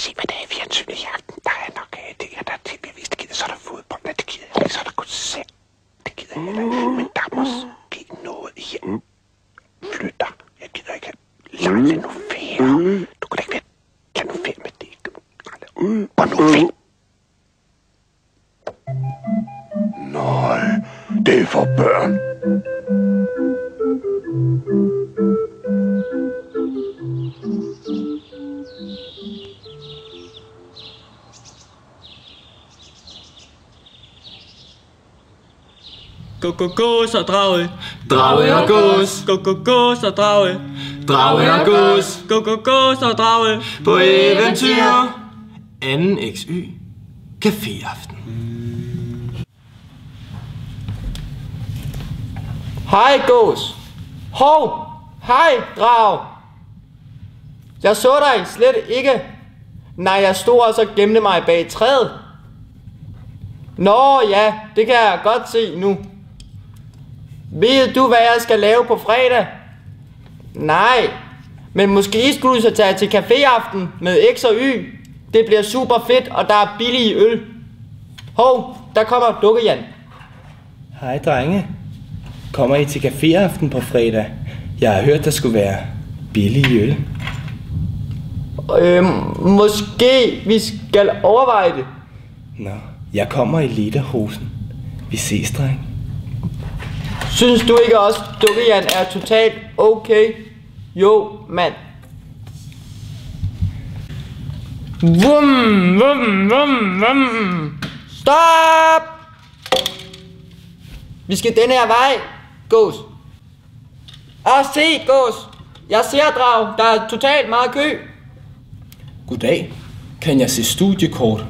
se, hvad der er i fjernsynet i aften. Der er nok det her, der er tv-vis. Det gider, så er der fodbold. Nej, det gider jeg ikke. Så er der koncert. Det gider jeg heller ikke. Men der er måske noget her. Flytter. Jeg gider ikke. Lad nu være. Du kan da ikke være. Lad nu være med det. Gå nu væk. Nej, det er for børn. Gås og drage. Drage og gås. Gås og drage. Drage og gås. Gås og drage. På eventyr. 2. XY. Caféaften. Hej, gås. Hov. Hej, drag. Jeg så dig slet ikke. Nej, jeg stod og så gemte mig bag træet. Nå ja, det kan jeg godt se nu. Ved du, hvad jeg skal lave på fredag? Nej, men måske skulle du så tage til caféaften med X og Y. Det bliver super fedt, og der er billige øl. Hov, der kommer Dukke-Jan. Hej drenge. Kommer I til caféaften på fredag? Jeg har hørt, der skulle være billige øl. Måske vi skal overveje det. Nå, jeg kommer i lederhosen. Vi ses, dreng. Synes du ikke også, Dukke-Jan er totalt okay? Jo, mand. Vum, vum, vum, vum. Stop! Vi skal denne her vej, gås. Og se, gås. Jeg ser drag. Der er totalt meget kø. Goddag. Kan jeg se studiekort?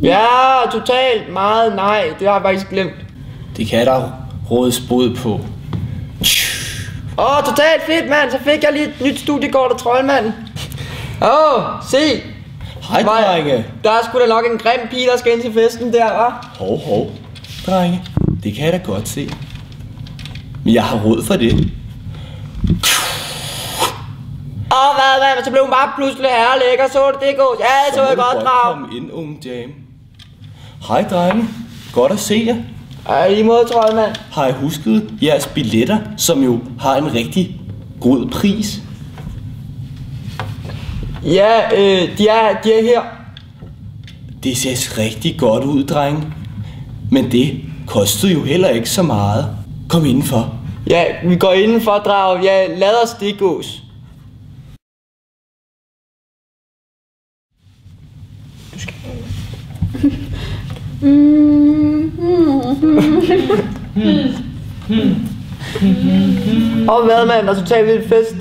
Ja, totalt meget nej. Det har jeg faktisk glemt. Det kan der rådes bod på. Totalt fedt, mand. Så fik jeg lige et nyt studiekort af troldmanden. Se. Hej, drenge. Der er sgu da nok en grim pige, der skal ind til festen der, hva'? Hov, drenge. Det kan jeg da godt se. Men jeg har råd for det. Hvad, mand? Så blev hun bare pludselig herrelækker. Så du det, gås? Ja, så jeg godt drag. Kom ind, unge dame. Hej, drenge. Godt at se jer. Ej, lige måde, troldmand. Har I husket jeres billetter, som jo har en rigtig god pris? Ja, de er her. Det ser rigtig godt ud, drenge. Men det kostede jo heller ikke så meget. Kom indenfor. Ja, vi går indenfor, drag. Ja, lad os det, gås. Du skal... hvad, mand? Der er totalt vildt fest.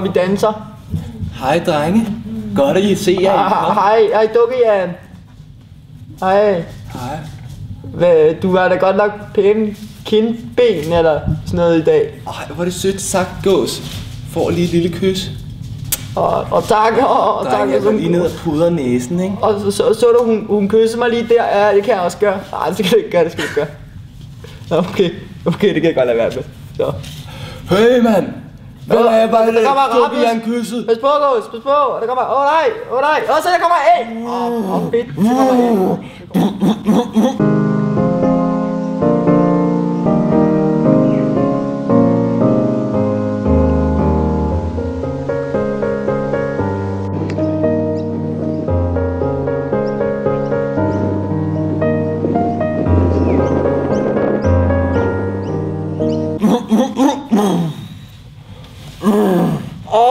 Vi danser. Hej, drenge. Godt at I se jer. Hej, Dukke-Jan. Hej. Hvad, du har da godt nok pæne kindben eller sådan noget i dag. Ej, hvor er det sødt sagt, gås. Får lige et lille kys. Og tak. Drenge, jeg går lige ned og pudrer næsen, ikke? Og så du, hun kyssede mig lige der. Ja, det kan jeg også gøre. Nej, det skal du ikke gøre, det skal du gøre. Okay, det kan jeg godt lade være med. Så. Hey, mand. Hvad er bare det? Der kommer Dukke-Jan kysset. Pas på, gås. Pas på. Der kommer... nej. Så der kommer en. Fedt. Så kommer en.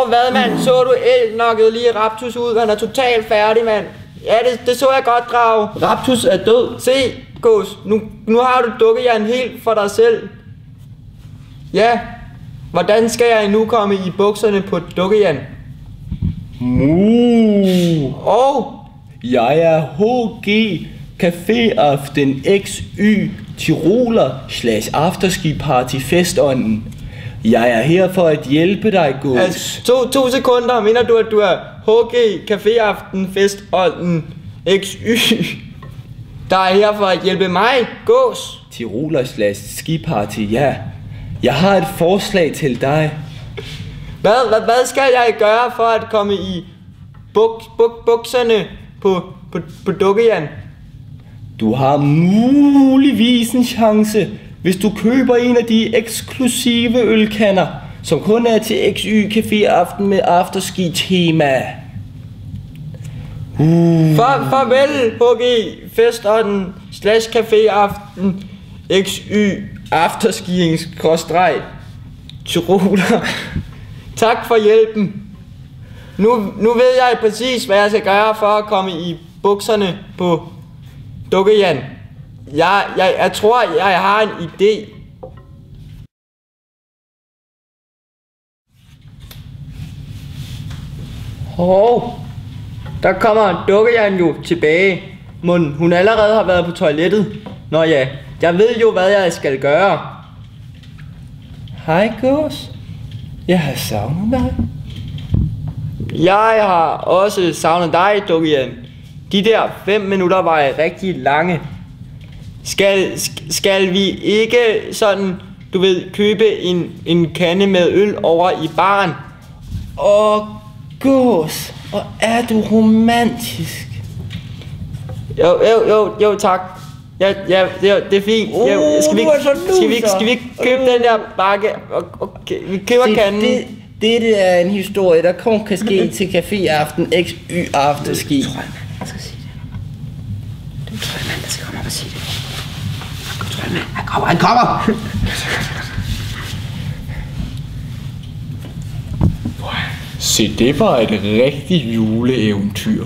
Hvad, mand? Så du elnokket lige Raptus ud? Han er totalt færdig, mand. Ja, det så jeg godt, drag. Raptus er død. Se, gås. Nu har du Dukke-Jan helt for dig selv. Ja. Hvordan skal jeg nu komme i bukserne på Dukke-Jan? Jeg er HG Caféaften XY Tiroler / afterski party festånden. Jeg er her for at hjælpe dig, gås. Altså, 2 sekunder. Mener du, at du er HG Caféaften festånden XY? Der er her for at hjælpe mig, gås. Tiroler / skiparty, ja. Jeg har et forslag til dig. Hvad skal jeg gøre for at komme i bukserne på Dukkejan. Du har muligvis en chance, hvis du køber en af de eksklusive ølkander, som kun er til XY Café Aften med afterski-tema. Farvel, HG Festånden / Café Aften XY afterskiing-tyroler. Tak for hjælpen. Nu ved jeg præcis, hvad jeg skal gøre for at komme i bukserne på Dukkejan. Jeg tror, jeg har en idé. Der kommer Dukkejan jo tilbage. Men hun allerede har været på toilettet. Nå ja, jeg ved jo, hvad jeg skal gøre. Hej, Gås. Jeg har savnet dig. Jeg har også savnet dig, Dukkejan. De der 5 minutter var rigtig lange. Skal vi ikke sådan, du ved, købe en kande med øl over i baren? Gås, og er du romantisk? Jo, tak. Ja, det er fint. Skal vi ikke købe den der bakke? Okay, vi køber kanden. Dette er en historie, der kun kan ske til Café Aften XY Afterski. Det tror jeg, man skal sige det. Det tror jeg, man skal komme op og sige det. Han kommer! Se, det var et rigtigt juleeventyr.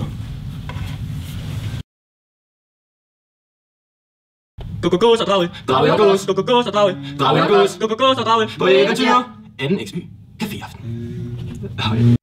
Gås og Drage. Drage og Gås. Gås og Drage. Drage og Gås. Gås og Drage. På eventyr. Anden XY Café Aften.